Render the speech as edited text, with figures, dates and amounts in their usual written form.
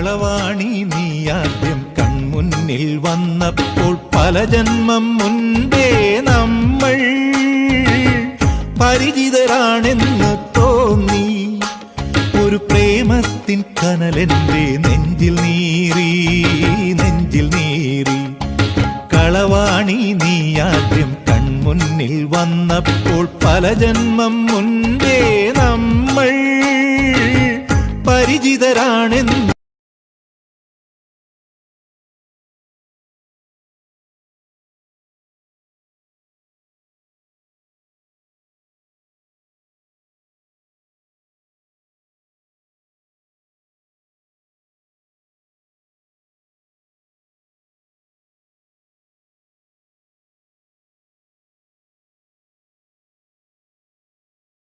കളവാണി നീ ആദ്യം കൺമുന്നിൽ വന്നപ്പോൾ പല ജന്മം മുൻപേ നമ്മൾ പരിചിതരാണെന്ന് തോന്നി. ഒരു പ്രേമത്തിൻ കനലെന്റെ നെഞ്ചിൽ നീറി, നെഞ്ചിൽ നീറി. കളവാണി നീ ആദ്യം കൺമുന്നിൽ വന്നപ്പോൾ പല ജന്മം മുൻപേ നമ്മൾ പരിചിതരാണെന്ന്